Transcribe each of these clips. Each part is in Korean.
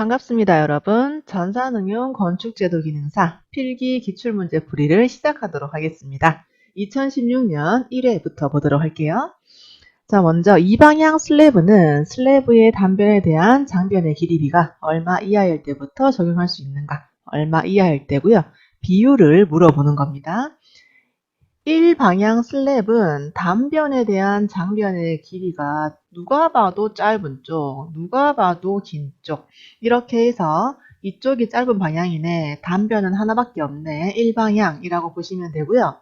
반갑습니다, 여러분. 전산응용 건축제도 기능사 필기 기출문제 풀이를 시작하도록 하겠습니다. 2016년 1회부터 보도록 할게요. 자, 먼저 이 방향 슬래브는 슬래브의 단변에 대한 장변의 길이비가 얼마 이하일 때부터 적용할 수 있는가? 얼마 이하일 때고요. 비율을 물어보는 겁니다. 1방향 슬랩은 단변에 대한 장변의 길이가 누가 봐도 짧은 쪽, 누가 봐도 긴 쪽, 이렇게 해서 이쪽이 짧은 방향이네, 단변은 하나밖에 없네, 1방향이라고 보시면 되고요.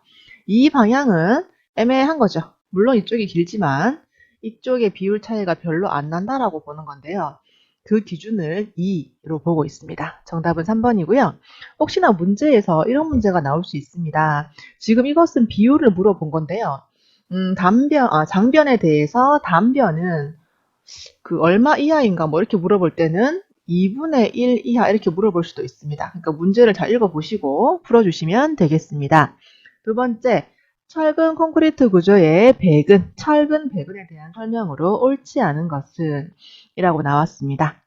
이 방향은 애매한 거죠. 물론 이쪽이 길지만 이쪽의 비율 차이가 별로 안 난다라고 보는 건데요. 그 기준을 2로 보고 있습니다. 정답은 3번이고요. 혹시나 문제에서 이런 문제가 나올 수 있습니다. 지금 이것은 비율을 물어본 건데요. 장변에 대해서 단변은 얼마 이하인가 뭐 이렇게 물어볼 때는 2분의 1 이하 이렇게 물어볼 수도 있습니다. 그러니까 문제를 잘 읽어보시고 풀어주시면 되겠습니다. 두 번째, 철근 콘크리트 구조의 백은, 철근 백은에 대한 설명으로 옳지 않은 것은 이라고 나왔습니다.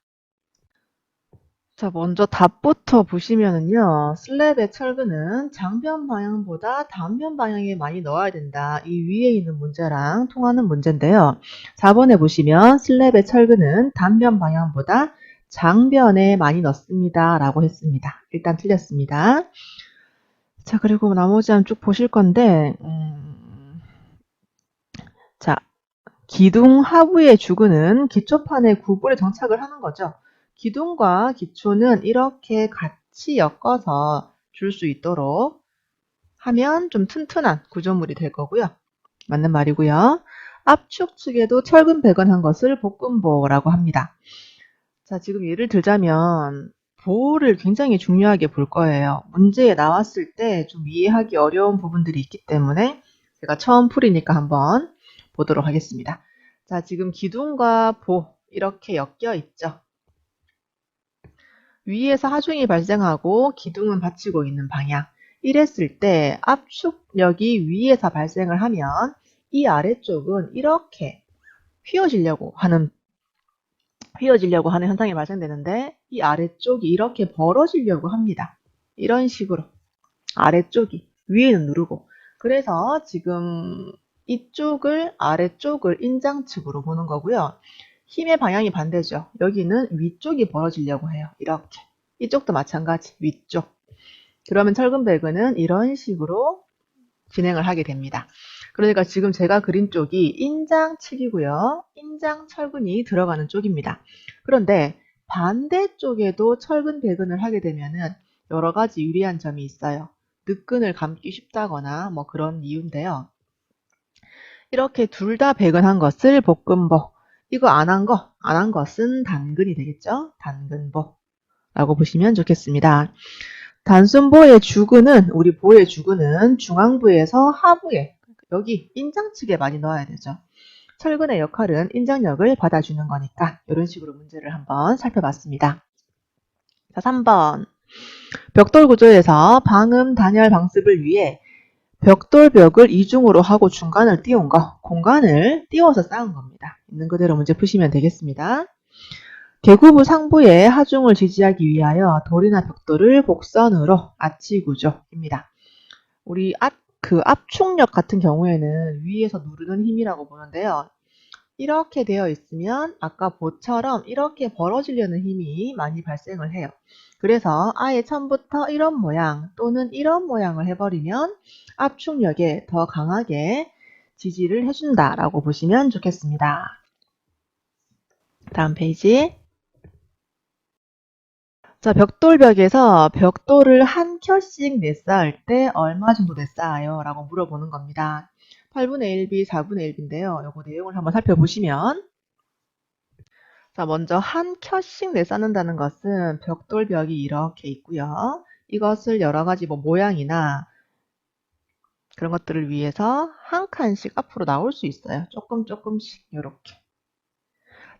자, 먼저 답부터 보시면은요, 슬랩의 철근은 장변 방향보다 단변 방향에 많이 넣어야 된다. 이 위에 있는 문제랑 통하는 문제인데요. 4번에 보시면 슬랩의 철근은 단변 방향보다 장변에 많이 넣습니다. 라고 했습니다. 일단 틀렸습니다. 자, 그리고 나머지 한 쭉 보실 건데, 자, 기둥 하부의 주근은 기초판에 구부려 정착을 하는 거죠. 기둥과 기초는 이렇게 같이 엮어서 줄 수 있도록 하면 좀 튼튼한 구조물이 될 거고요. 맞는 말이고요. 압축 측에도 철근 배건한 것을 복근보라고 합니다. 자, 지금 예를 들자면 보호를 굉장히 중요하게 볼 거예요. 문제에 나왔을 때 좀 이해하기 어려운 부분들이 있기 때문에 제가 처음 풀이니까 한번 보도록 하겠습니다. 자, 지금 기둥과 보 이렇게 엮여 있죠. 위에서 하중이 발생하고 기둥은 받치고 있는 방향. 이랬을 때 압축력이 위에서 발생을 하면 이 아래쪽은 이렇게 휘어지려고 하는 현상이 발생되는데 이 아래쪽이 이렇게 벌어지려고 합니다. 이런 식으로 아래쪽이 위에는 누르고, 그래서 지금 이쪽을 아래쪽을 인장측으로 보는 거고요. 힘의 방향이 반대죠. 여기는 위쪽이 벌어지려고 해요. 이렇게. 이쪽도 마찬가지. 위쪽. 그러면 철근 배근은 이런 식으로 진행을 하게 됩니다. 그러니까 지금 제가 그린 쪽이 인장측이고요. 인장 철근이 들어가는 쪽입니다. 그런데 반대쪽에도 철근 배근을 하게 되면은 여러 가지 유리한 점이 있어요. 늦근을 감기 쉽다거나 뭐 그런 이유인데요. 이렇게 둘 다 배근한 것을 복근보, 이거 안 한 것은 단근이 되겠죠? 단근보라고 보시면 좋겠습니다. 단순보의 주근은, 우리 보의 주근은 중앙부에서 하부에, 여기 인장측에 많이 넣어야 되죠. 철근의 역할은 인장력을 받아주는 거니까 이런 식으로 문제를 한번 살펴봤습니다. 자, 3번. 벽돌 구조에서 방음 단열 방습을 위해 벽돌벽을 이중으로 하고 중간을 띄운 거, 공간을 띄워서 쌓은 겁니다. 있는 그대로 문제 푸시면 되겠습니다. 계구부 상부에 하중을 지지하기 위하여 돌이나 벽돌을 곡선으로 아치 구조입니다. 우리 압축력 같은 경우에는 위에서 누르는 힘이라고 보는데요. 이렇게 되어 있으면 아까 보처럼 이렇게 벌어지려는 힘이 많이 발생을 해요. 그래서 아예 처음부터 이런 모양 또는 이런 모양을 해버리면 압축력에 더 강하게 지지를 해준다라고 보시면 좋겠습니다. 다음 페이지. 자, 벽돌벽에서 벽돌을 한 켜씩 내쌓을 때 얼마 정도 내쌓아요? 라고 물어보는 겁니다. 8분의 1B, 4분의 1B인데요. 요거 내용을 한번 살펴보시면, 자, 먼저 한 켜씩 내쌓는다는 것은 벽돌벽이 이렇게 있고요. 이것을 여러 가지 모양이나 그런 것들을 위해서 한 칸씩 앞으로 나올 수 있어요. 조금씩 이렇게.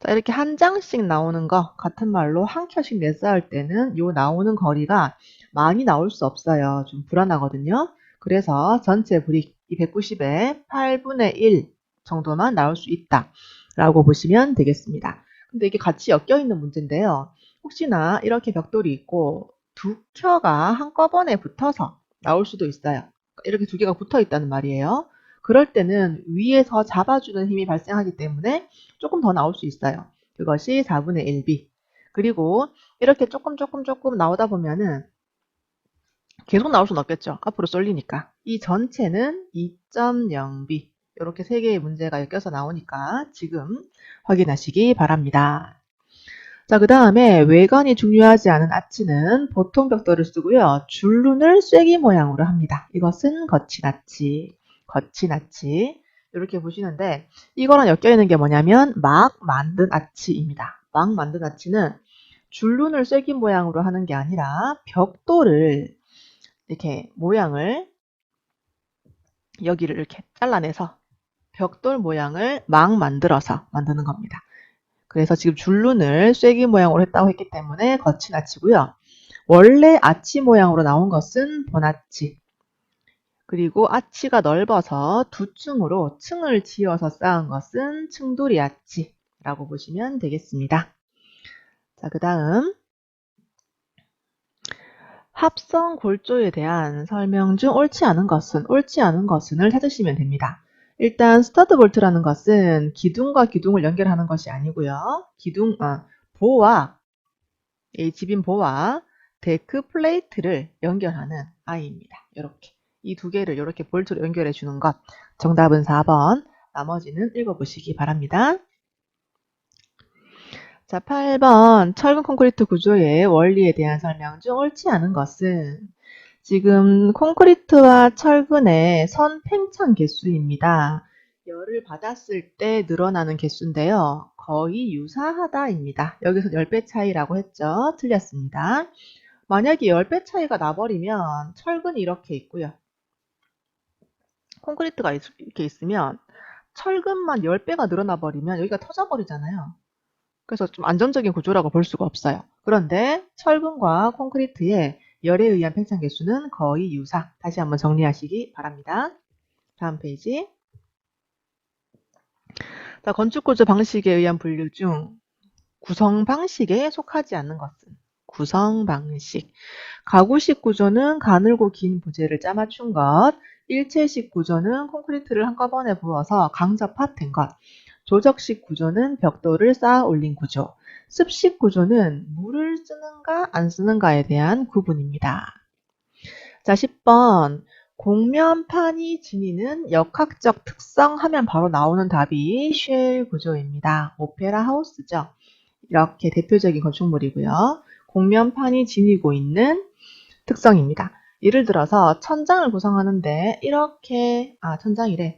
자, 이렇게 한 장씩 나오는 거 같은 말로 한 켜씩 내쌓을 때는 요 나오는 거리가 많이 나올 수 없어요. 좀 불안하거든요. 그래서 전체 브릭 이 190의 8분의 1 정도만 나올 수 있다 라고 보시면 되겠습니다. 근데 이게 같이 엮여 있는 문제인데요. 혹시나 이렇게 벽돌이 있고 두 켜가 한꺼번에 붙어서 나올 수도 있어요. 이렇게 두 개가 붙어 있다는 말이에요. 그럴 때는 위에서 잡아주는 힘이 발생하기 때문에 조금 더 나올 수 있어요. 그것이 4분의 1B. 그리고 이렇게 조금 나오다 보면은 계속 나올 수는 없겠죠. 앞으로 쏠리니까. 이 전체는 2.0B. 이렇게 세 개의 문제가 엮여서 나오니까 지금 확인하시기 바랍니다. 자, 그 다음에 외관이 중요하지 않은 아치는 보통 벽돌을 쓰고요. 줄눈을 쐐기 모양으로 합니다. 이것은 거친 아치, 거친 아치. 이렇게 보시는데 이거랑 엮여있는 게 뭐냐면 막 만든 아치입니다. 막 만든 아치는 줄눈을 쐐기 모양으로 하는 게 아니라 벽돌을 이렇게 모양을 여기를 이렇게 잘라내서 벽돌 모양을 막 만들어서 만드는 겁니다. 그래서 지금 줄눈을 쐐기 모양으로 했다고 했기 때문에 거친 아치고요. 원래 아치 모양으로 나온 것은 본아치. 그리고 아치가 넓어서 두 층으로 층을 지어서 쌓은 것은 층돌이 아치라고 보시면 되겠습니다. 자, 그 다음 합성 골조에 대한 설명 중 옳지 않은 것은을 찾으시면 됩니다. 일단 스터드 볼트라는 것은 기둥과 기둥을 연결하는 것이 아니고요. 보와 H빔 보와 데크 플레이트를 연결하는 아이입니다. 이렇게 이 두 개를 이렇게 볼트로 연결해 주는 것. 정답은 4번. 나머지는 읽어보시기 바랍니다. 자, 8번 철근 콘크리트 구조의 원리에 대한 설명 중 옳지 않은 것은 지금 콘크리트와 철근의 선 팽창 개수입니다. 열을 받았을 때 늘어나는 개수인데요. 거의 유사하다입니다. 여기서 10배 차이라고 했죠. 틀렸습니다. 만약에 10배 차이가 나버리면 철근이 이렇게 있고요. 콘크리트가 이렇게 있으면 철근만 10배가 늘어나 버리면 여기가 터져버리잖아요. 그래서 좀 안정적인 구조라고 볼 수가 없어요. 그런데 철근과 콘크리트의 열에 의한 팽창 개수는 거의 유사. 다시 한번 정리하시기 바랍니다. 다음 페이지. 자, 건축구조 방식에 의한 분류 중 구성 방식에 속하지 않는 것은 구성 방식. 가구식 구조는 가늘고 긴 부재를 짜맞춘 것. 일체식 구조는 콘크리트를 한꺼번에 부어서 강접합된 것. 조적식 구조는 벽돌을 쌓아 올린 구조. 습식 구조는 물을 쓰는가 안 쓰는가에 대한 구분입니다. 자, 10번. 곡면판이 지니는 역학적 특성 하면 바로 나오는 답이 쉘 구조입니다. 오페라 하우스죠. 이렇게 대표적인 건축물이고요. 곡면판이 지니고 있는 특성입니다. 예를 들어서 천장을 구성하는데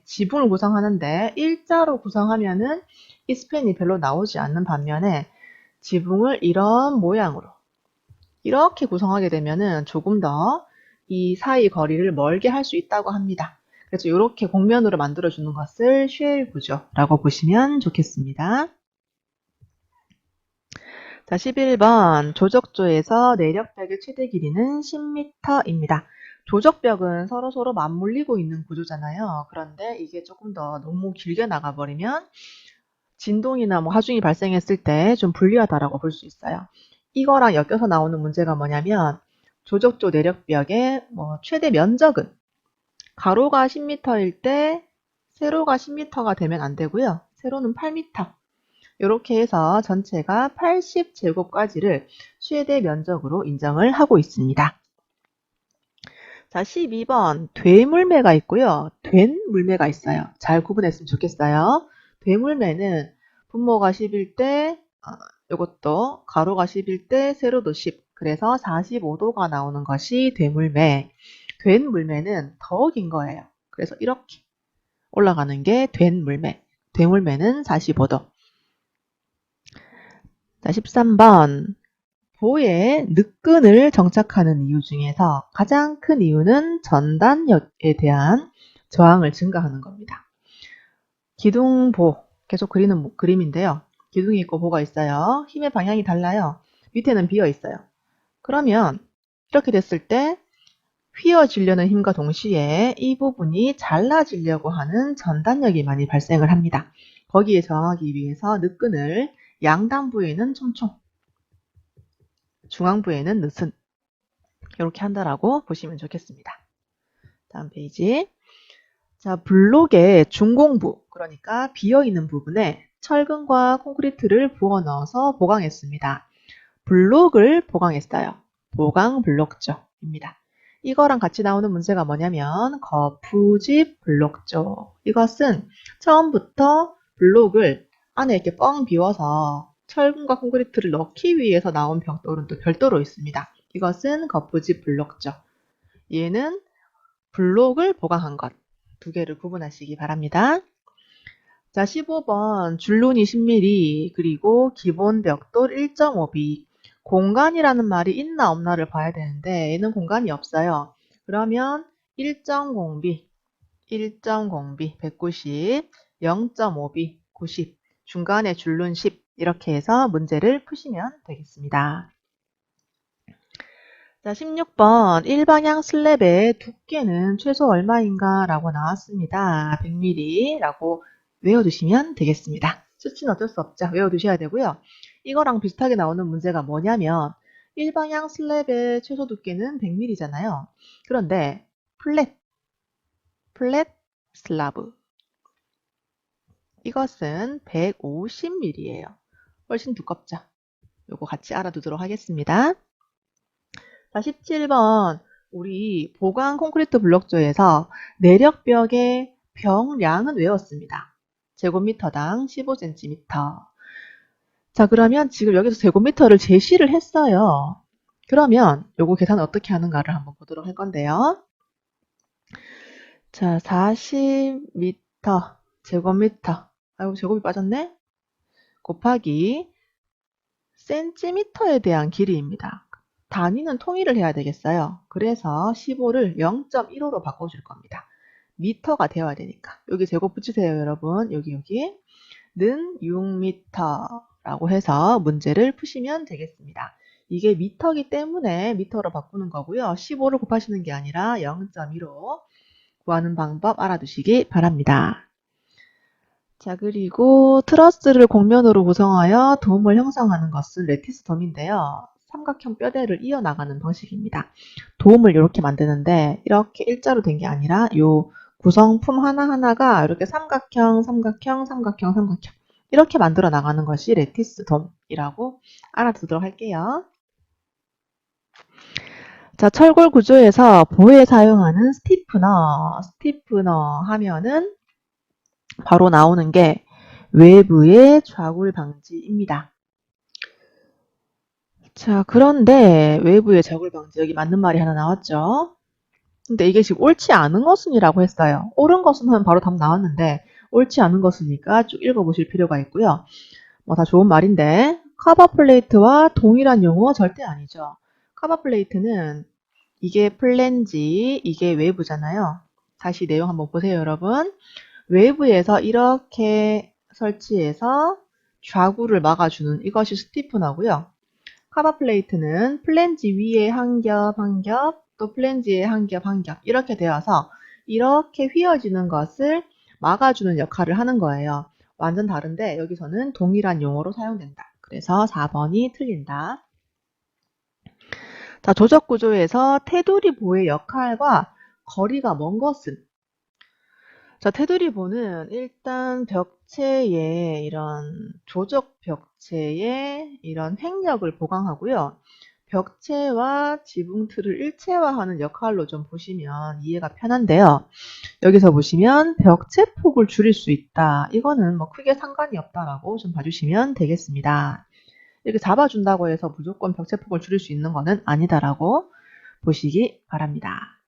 지붕을 구성하는데 일자로 구성하면은 이 스팬이 별로 나오지 않는 반면에 지붕을 이런 모양으로 이렇게 구성하게 되면은 조금 더 이 사이 거리를 멀게 할 수 있다고 합니다. 그래서 이렇게 곡면으로 만들어주는 것을 쉘 구조라고 보시면 좋겠습니다. 자, 11번 조적조에서 내력벽의 최대 길이는 10m입니다. 조적벽은 서로 맞물리고 있는 구조잖아요. 그런데 이게 조금 더 너무 길게 나가버리면 진동이나 하중이 발생했을 때 좀 불리하다라고 볼 수 있어요. 이거랑 엮여서 나오는 문제가 뭐냐면 조적조 내력벽의 최대 면적은 가로가 10m일 때 세로가 10m가 되면 안 되고요. 세로는 8m. 이렇게 해서 전체가 80제곱까지를 최대 면적으로 인정을 하고 있습니다. 자, 12번 되물매가 있고요. 된 물매가 있어요. 잘 구분했으면 좋겠어요. 되물매는 분모가 10일 때 이것도 가로가 10일 때 세로도 10. 그래서 45도가 나오는 것이 되물매. 된 물매는 더 긴 거예요. 그래서 이렇게 올라가는 게 된 물매. 되물매는 45도. 자, 13번. 보에 늑근을 정착하는 이유 중에서 가장 큰 이유는 전단력에 대한 저항을 증가하는 겁니다. 기둥보, 계속 그리는 그림인데요. 기둥이 있고 보가 있어요. 힘의 방향이 달라요. 밑에는 비어 있어요. 그러면 이렇게 됐을 때 휘어지려는 힘과 동시에 이 부분이 잘라지려고 하는 전단력이 많이 발생을 합니다. 거기에 저항하기 위해서 늑근을 양단부에 있는 촘촘 중앙부에는 느슨. 이렇게 한다라고 보시면 좋겠습니다. 다음 페이지. 자, 블록의 중공부, 그러니까 비어있는 부분에 철근과 콘크리트를 부어 넣어서 보강했습니다. 블록을 보강했어요. 보강 블록조입니다. 이거랑 같이 나오는 문제가 뭐냐면 거푸집 블록조. 이것은 처음부터 블록을 안에 이렇게 뻥 비워서 철근과 콘크리트를 넣기 위해서 나온 벽돌은 또 별도로 있습니다. 이것은 거푸집 블록조. 얘는 블록을 보강한 것. 두 개를 구분하시기 바랍니다. 자, 15번 줄눈이 10mm 그리고 기본 벽돌 1.5B. 공간이라는 말이 있나 없나를 봐야 되는데 얘는 공간이 없어요. 그러면 1.0B, 1.0B 190, 0.5B 90, 중간에 줄눈 10 이렇게 해서 문제를 푸시면 되겠습니다. 자, 16번 일방향 슬랩의 두께는 최소 얼마인가 라고 나왔습니다. 100mm 라고 외워두시면 되겠습니다. 수치는 어쩔 수 없죠. 외워두셔야 되고요. 이거랑 비슷하게 나오는 문제가 뭐냐면 일방향 슬랩의 최소 두께는 100mm잖아요. 그런데 플랫 슬라브 이것은 150mm예요. 훨씬 두껍죠. 요거 같이 알아두도록 하겠습니다. 자, 17번 우리 보강 콘크리트 블록조에서 내력벽의 벽량은 외웠습니다. 제곱미터당 15cm. 자, 그러면 지금 여기서 제곱미터를 제시를 했어요. 그러면 요거 계산을 어떻게 하는가를 한번 보도록 할 건데요. 자, 40m 제곱미터. 아이고, 제곱이 빠졌네. 곱하기 센티미터에 대한 길이입니다. 단위는 통일을 해야 되겠어요. 그래서 15를 0.15로 바꿔줄 겁니다. 미터가 되어야 되니까. 여기 제곱 붙이세요, 여러분. 여기는 6m라고 해서 문제를 푸시면 되겠습니다. 이게 미터기 때문에 미터로 바꾸는 거고요. 15를 곱하시는 게 아니라 0.15로 구하는 방법 알아두시기 바랍니다. 자, 그리고 트러스를 곡면으로 구성하여 돔을 형성하는 것은 레티스 돔인데요. 삼각형 뼈대를 이어나가는 방식입니다. 돔을 이렇게 만드는데 이렇게 일자로 된 게 아니라 요 구성품 하나하나가 이렇게 삼각형 이렇게 만들어 나가는 것이 레티스 돔이라고 알아두도록 할게요. 자, 철골 구조에서 보에 사용하는 스티프너 하면은 바로 나오는 게 외부의 좌굴 방지입니다. 자, 그런데 외부의 좌굴 방지 여기 맞는 말이 하나 나왔죠. 근데 이게 지금 옳지 않은 것은이라고 했어요. 옳은 것은 하면 바로 답 나왔는데 옳지 않은 것이니까 쭉 읽어보실 필요가 있고요. 뭐 다 좋은 말인데 커버 플레이트와 동일한 용어 절대 아니죠. 커버 플레이트는 이게 플랜지, 이게 외부잖아요. 다시 내용 한번 보세요, 여러분. 외부에서 이렇게 설치해서 좌구를 막아주는 이것이 스티프너고요. 커버 플레이트는 플랜지 위에 한 겹, 또 플랜지에 한 겹, 이렇게 되어서 이렇게 휘어지는 것을 막아주는 역할을 하는 거예요. 완전 다른데 여기서는 동일한 용어로 사용된다. 그래서 4번이 틀린다. 자, 조적 구조에서 테두리 보의 역할과 거리가 먼 것은? 자, 테두리 보는 일단 벽체의 이런 조적 벽체의 이런 횡력을 보강하고요. 벽체와 지붕틀을 일체화하는 역할로 좀 보시면 이해가 편한데요. 여기서 보시면 벽체 폭을 줄일 수 있다. 이거는 뭐 크게 상관이 없다라고 좀 봐주시면 되겠습니다. 이렇게 잡아준다고 해서 무조건 벽체 폭을 줄일 수 있는 거는 아니다라고 보시기 바랍니다.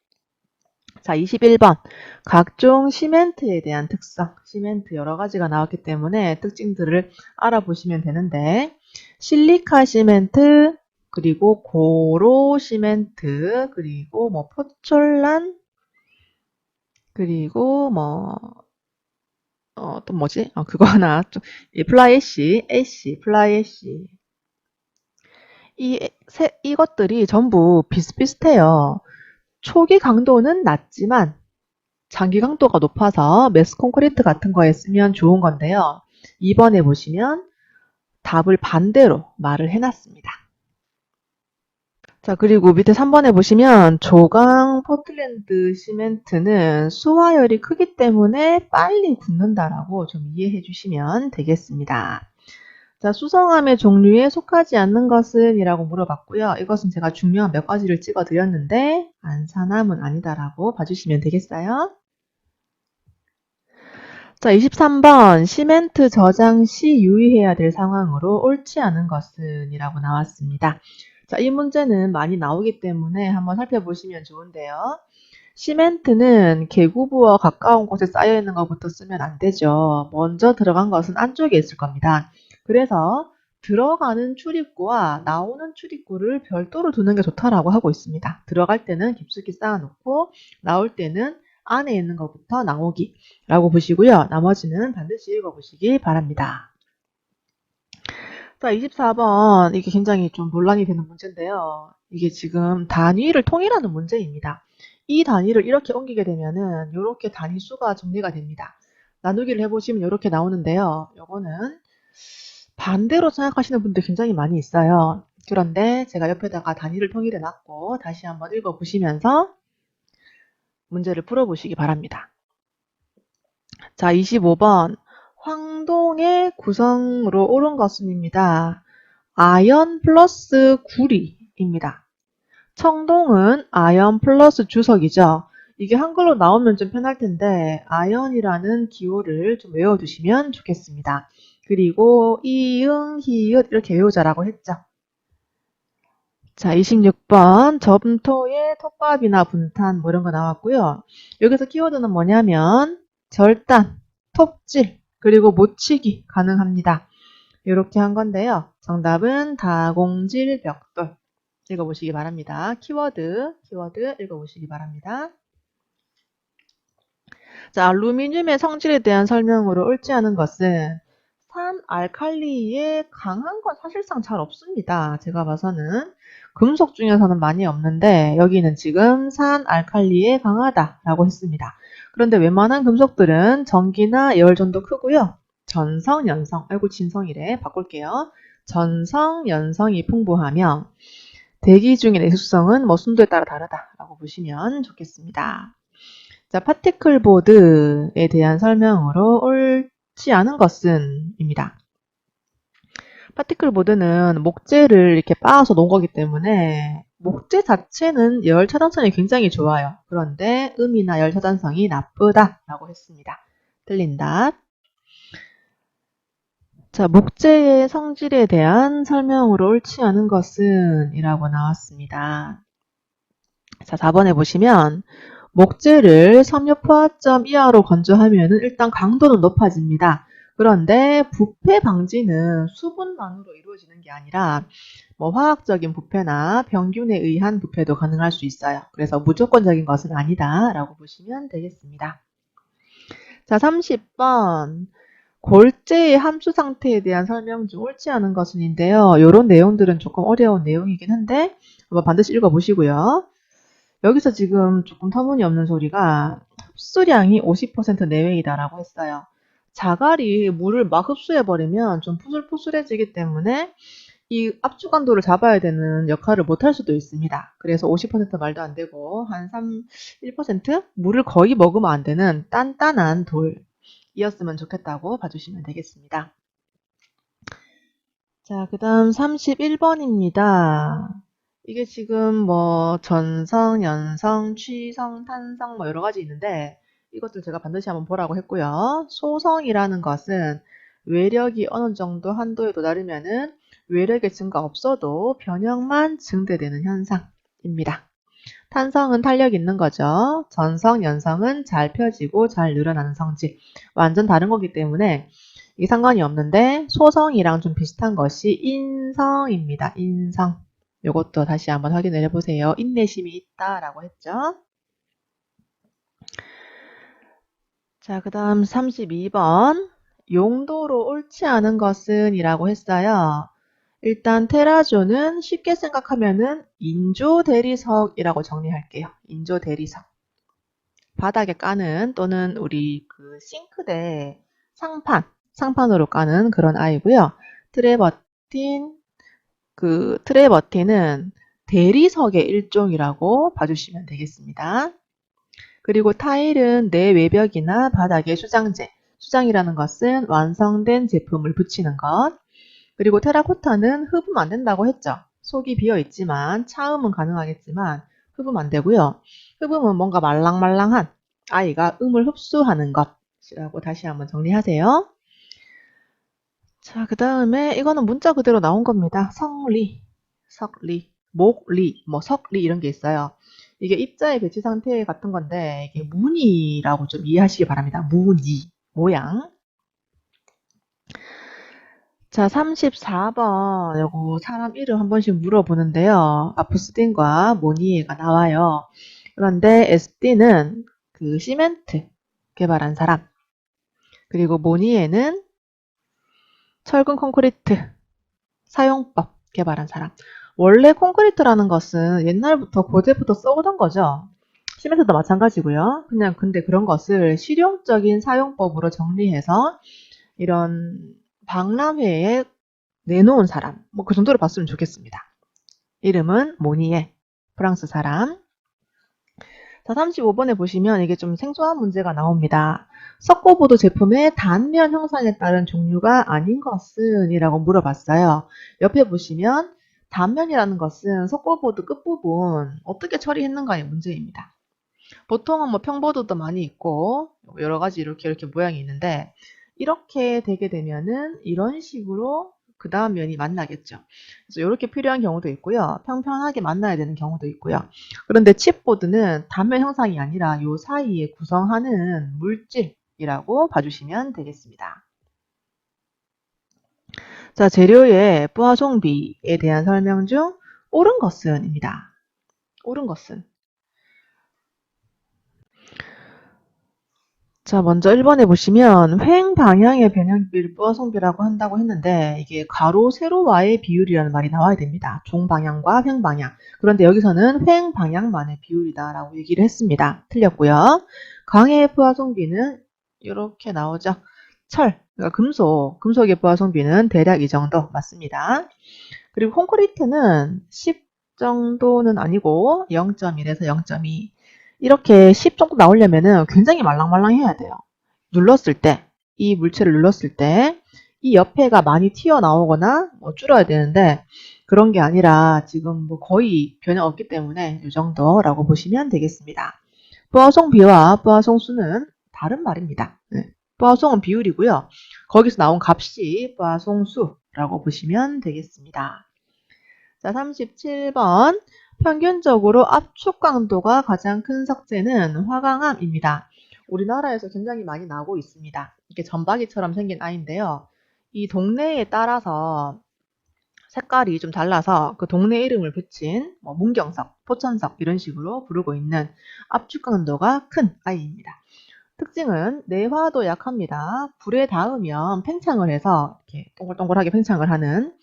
자, 21번. 각종 시멘트에 대한 특성. 시멘트 여러 가지가 나왔기 때문에 특징들을 알아보시면 되는데, 실리카 시멘트, 그리고 고로 시멘트, 그리고 뭐 포촐란, 그리고 뭐, 또 뭐지? 그거 하나. 좀, 플라이 애쉬. 이것들이 전부 비슷비슷해요. 초기 강도는 낮지만 장기 강도가 높아서 매스 콘크리트 같은 거에 쓰면 좋은 건데요. 2번에 보시면 답을 반대로 말을 해놨습니다. 자, 그리고 밑에 3번에 보시면 조강 포틀랜드 시멘트는 수화열이 크기 때문에 빨리 굳는다라고 좀 이해해 주시면 되겠습니다. 자, 수성암의 종류에 속하지 않는 것은 이라고 물어봤고요. 이것은 제가 중요한 몇 가지를 찍어 드렸는데 안산암은 아니다라고 봐주시면 되겠어요. 자, 23번 시멘트 저장 시 유의해야 될 상황으로 옳지 않은 것은 이라고 나왔습니다. 자, 이 문제는 많이 나오기 때문에 한번 살펴보시면 좋은데요. 시멘트는 계구부와 가까운 곳에 쌓여 있는 것부터 쓰면 안 되죠. 먼저 들어간 것은 안쪽에 있을 겁니다. 그래서 들어가는 출입구와 나오는 출입구를 별도로 두는 게 좋다라고 하고 있습니다. 들어갈 때는 깊숙이 쌓아놓고 나올 때는 안에 있는 것부터 나오기라고 보시고요. 나머지는 반드시 읽어보시기 바랍니다. 자, 24번 이게 굉장히 좀 논란이 되는 문제인데요. 이게 지금 단위를 통일하는 문제입니다. 이 단위를 이렇게 옮기게 되면은 이렇게 단위 수가 정리가 됩니다. 나누기를 해보시면 이렇게 나오는데요. 요거는 반대로 생각하시는 분들 굉장히 많이 있어요. 그런데 제가 옆에다가 단위를 통일해 놨고 다시 한번 읽어보시면서 문제를 풀어보시기 바랍니다. 자, 25번 황동의 구성으로 옳은 것은입니다. 아연 플러스 구리입니다. 청동은 아연 플러스 주석이죠. 이게 한글로 나오면 좀 편할 텐데 아연이라는 기호를 좀 외워두시면 좋겠습니다. 그리고 이응, 히읗 이렇게 외우자라고 했죠. 자, 26번 점토의 톱밥이나 분탄 뭐 이런 거 나왔고요. 여기서 키워드는 뭐냐면 절단, 톱질, 그리고 못치기 가능합니다. 이렇게 한 건데요. 정답은 다공질 벽돌. 읽어보시기 바랍니다. 키워드 읽어보시기 바랍니다. 자, 알루미늄의 성질에 대한 설명으로 옳지 않은 것은 산 알칼리에 강한 건 사실상 잘 없습니다. 제가 봐서는 금속 중에서는 많이 없는데 여기는 지금 산 알칼리에 강하다라고 했습니다. 그런데 웬만한 금속들은 전기나 열전도 크고요. 전성, 연성, 아이고 진성이래 바꿀게요. 전성, 연성이 풍부하며 대기 중의 내수성은 뭐 순도에 따라 다르다라고 보시면 좋겠습니다. 자, 파티클 보드에 대한 설명으로 옳지 않은 것은 입니다. 파티클 보드는 목재를 이렇게 빻아서 놓은 거기 때문에 목재 자체는 열 차단성이 굉장히 좋아요. 그런데 음이나 열 차단성이 나쁘다라고 했습니다. 틀린 답. 자, 목재의 성질에 대한 설명으로 옳지 않은 것은 이라고 나왔습니다. 자, 4번에 보시면 목재를 섬유 포화점 이하로 건조하면 일단 강도는 높아집니다. 그런데 부패 방지는 수분만으로 이루어지는 게 아니라 뭐 화학적인 부패나 병균에 의한 부패도 가능할 수 있어요. 그래서 무조건적인 것은 아니다 라고 보시면 되겠습니다. 자, 30번 골재의 함수 상태에 대한 설명 중 옳지 않은 것은인데요. 이런 내용들은 조금 어려운 내용이긴 한데 한번 반드시 읽어보시고요. 여기서 지금 조금 터무니없는 소리가 흡수량이 50% 내외이다라고 했어요. 자갈이 물을 막 흡수해버리면 좀 푸슬푸슬해지기 때문에 이 압축강도를 잡아야 되는 역할을 못할 수도 있습니다. 그래서 50% 말도 안 되고 한 1% 물을 거의 먹으면 안 되는 단단한 돌이었으면 좋겠다고 봐주시면 되겠습니다. 자, 그 다음 31번입니다. 이게 지금 뭐 전성, 연성, 취성, 탄성 뭐 여러 가지 있는데 이것들 제가 반드시 한번 보라고 했고요. 소성이라는 것은 외력이 어느 정도 한도에 도달하면은 외력의 증가 없어도 변형만 증대되는 현상입니다. 탄성은 탄력 있는 거죠. 전성, 연성은 잘 펴지고 잘 늘어나는 성질. 완전 다른 거기 때문에 이게 상관이 없는데 소성이랑 좀 비슷한 것이 인성입니다. 인성. 이것도 다시 한번 확인을 해보세요. 인내심이 있다라고 했죠. 자, 그 다음 32번. 용도로 옳지 않은 것은 이라고 했어요. 일단 테라조는 쉽게 생각하면은 인조 대리석이라고 정리할게요. 인조 대리석. 바닥에 까는 또는 우리 그 싱크대 상판으로 까는 그런 아이고요. 트레버틴은 대리석의 일종이라고 봐주시면 되겠습니다. 그리고 타일은 내 외벽이나 바닥의 수장재, 수장이라는 것은 완성된 제품을 붙이는 것. 그리고 테라코타는 흡음 안 된다고 했죠. 속이 비어 있지만 차음은 가능하겠지만 흡음 안 되고요. 흡음은 뭔가 말랑말랑한 아이가 음을 흡수하는 것이라고 다시 한번 정리하세요. 자, 그 다음에 이거는 문자 그대로 나온 겁니다. 석리, 석리, 목리, 뭐 석리 이런 게 있어요. 이게 입자의 배치 상태 같은 건데 이게 무늬라고 좀 이해하시기 바랍니다. 무늬, 모양. 자, 34번 요거 사람 이름 한 번씩 물어보는데요. 아프스틴과 모니에가 나와요. 그런데 에스틴은 그 시멘트 개발한 사람, 그리고 모니에는 철근 콘크리트 사용법 개발한 사람. 원래 콘크리트라는 것은 옛날부터 고대부터 써오던 거죠. 시멘트도 마찬가지고요. 그냥 근데 그런 것을 실용적인 사용법으로 정리해서 이런 박람회에 내놓은 사람, 뭐 그 정도로 봤으면 좋겠습니다. 이름은 모니에, 프랑스 사람. 자, 35번에 보시면 이게 좀 생소한 문제가 나옵니다. 석고보드 제품의 단면 형상에 따른 종류가 아닌 것은? 이라고 물어봤어요. 옆에 보시면 단면이라는 것은 석고보드 끝부분 어떻게 처리했는가의 문제입니다. 보통은 뭐 평보드도 많이 있고 여러 가지 이렇게 모양이 있는데 이렇게 되게 되면은 이런 식으로 그 다음 면이 만나겠죠. 그래서 이렇게 필요한 경우도 있고요. 평평하게 만나야 되는 경우도 있고요. 그런데 칩보드는 단면 형상이 아니라 요 사이에 구성하는 물질이라고 봐주시면 되겠습니다. 자, 재료의 부하송비에 대한 설명 중 옳은 것은입니다. 옳은 것은. 자, 먼저 1번에 보시면 횡 방향의 변형비를 부하송비라고 한다고 했는데 이게 가로 세로와의 비율이라는 말이 나와야 됩니다. 종방향과 횡 방향. 그런데 여기서는 횡 방향만의 비율이다라고 얘기를 했습니다. 틀렸고요. 강의 부하송비는 이렇게 나오죠. 철, 그러니까 금속의 부하송비는 대략 이 정도 맞습니다. 그리고 콘크리트는 10 정도는 아니고 0.1에서 0.2 이렇게 10 정도 나오려면은 굉장히 말랑말랑해야 돼요. 눌렀을 때, 이 물체를 눌렀을 때 이 옆에가 많이 튀어나오거나 뭐 줄어야 되는데 그런 게 아니라 지금 뭐 거의 변형 없기 때문에 이 정도라고 보시면 되겠습니다. 부하송비와 부하송수는 다른 말입니다. 네. 부하송은 비율이고요. 거기서 나온 값이 부하송수라고 보시면 되겠습니다. 자, 37번. 평균적으로 압축 강도가 가장 큰 석재는 화강암입니다. 우리나라에서 굉장히 많이 나오고 있습니다. 이게 점박이처럼 생긴 아이인데요. 이 동네에 따라서 색깔이 좀 달라서 그 동네 이름을 붙인 뭐 문경석, 포천석 이런 식으로 부르고 있는 압축 강도가 큰 아이입니다. 특징은 내화도 약합니다. 불에 닿으면 팽창을 해서 이렇게 동글동글하게 팽창을 하는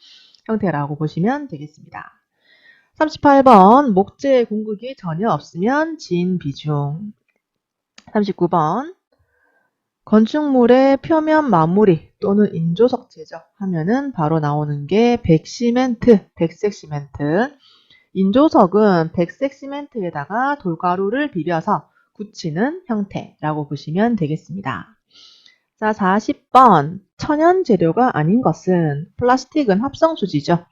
형태라고 보시면 되겠습니다. 38번 목재 공급이 전혀 없으면 진 비중. 39번 건축물의 표면 마무리 또는 인조석재죠 하면은 바로 나오는 게 백시멘트, 백색 시멘트. 인조석은 백색 시멘트에다가 돌가루를 비벼서 굳히는 형태라고 보시면 되겠습니다. 자, 40번 천연 재료가 아닌 것은 플라스틱은 합성수지죠.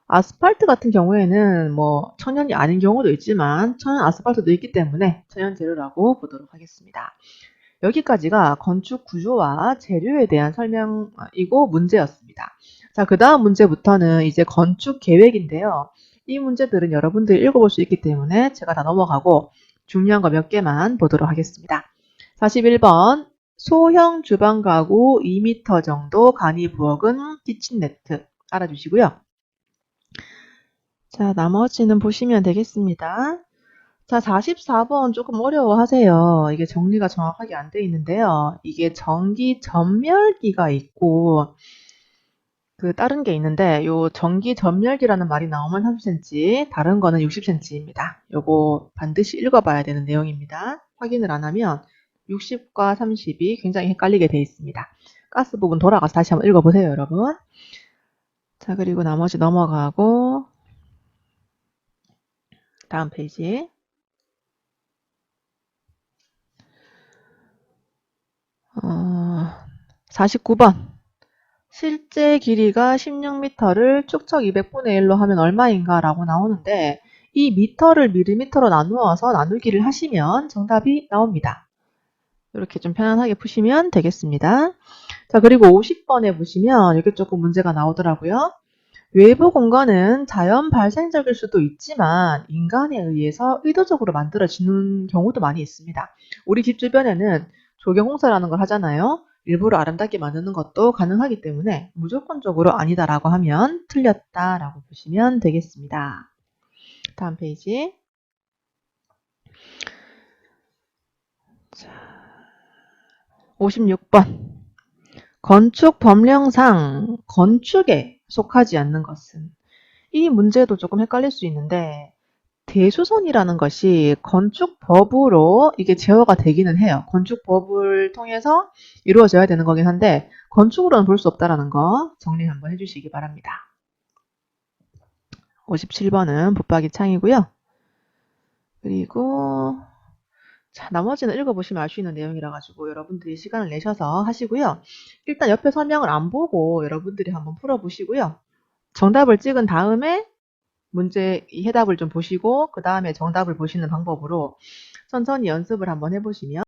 아스팔트 같은 경우에는 뭐 천연이 아닌 경우도 있지만 천연 아스팔트도 있기 때문에 천연 재료라고 보도록 하겠습니다. 여기까지가 건축 구조와 재료에 대한 설명이고 문제였습니다. 자, 그 다음 문제부터는 이제 건축 계획인데요. 이 문제들은 여러분들이 읽어볼 수 있기 때문에 제가 다 넘어가고 중요한 거 몇 개만 보도록 하겠습니다. 41번 소형 주방 가구 2m 정도 간이 부엌은 키친네트 알아주시고요. 자, 나머지는 보시면 되겠습니다. 자, 44번 조금 어려워하세요. 이게 정리가 정확하게 안 돼 있는데요. 이게 전기 전멸기가 있고 그 다른 게 있는데 요 전기 전멸기라는 말이 나오면 30cm, 다른 거는 60cm입니다. 요거 반드시 읽어봐야 되는 내용입니다. 확인을 안 하면 60과 30이 굉장히 헷갈리게 돼 있습니다. 가스 부분 돌아가서 다시 한번 읽어보세요, 여러분. 자, 그리고 나머지 넘어가고 다음 페이지. 49번. 실제 길이가 16m를 축척 200분의 1로 하면 얼마인가 라고 나오는데 이 미터를 밀리미터로 나누어서 나누기를 하시면 정답이 나옵니다. 이렇게 좀 편안하게 푸시면 되겠습니다. 자, 그리고 50번에 보시면 이렇게 조금 문제가 나오더라고요. 외부 공간은 자연 발생적일 수도 있지만 인간에 의해서 의도적으로 만들어지는 경우도 많이 있습니다. 우리 집 주변에는 조경공사라는 걸 하잖아요. 일부러 아름답게 만드는 것도 가능하기 때문에 무조건적으로 아니다라고 하면 틀렸다라고 보시면 되겠습니다. 다음 페이지. 자, 56번. 건축 법령상 건축에 속하지 않는 것은 이 문제도 조금 헷갈릴 수 있는데 대수선이라는 것이 건축법으로 이게 제어가 되기는 해요. 건축법을 통해서 이루어져야 되는 거긴 한데 건축으로는 볼 수 없다라는 거 정리 한번 해주시기 바랍니다. 57번은 붙박이 창이고요. 그리고 자, 나머지는 읽어보시면 알 수 있는 내용이라 가지고 여러분들이 시간을 내셔서 하시고요. 일단 옆에 설명을 안 보고 여러분들이 한번 풀어보시고요. 정답을 찍은 다음에 문제 이 해답을 좀 보시고 그 다음에 정답을 보시는 방법으로 천천히 연습을 한번 해보시면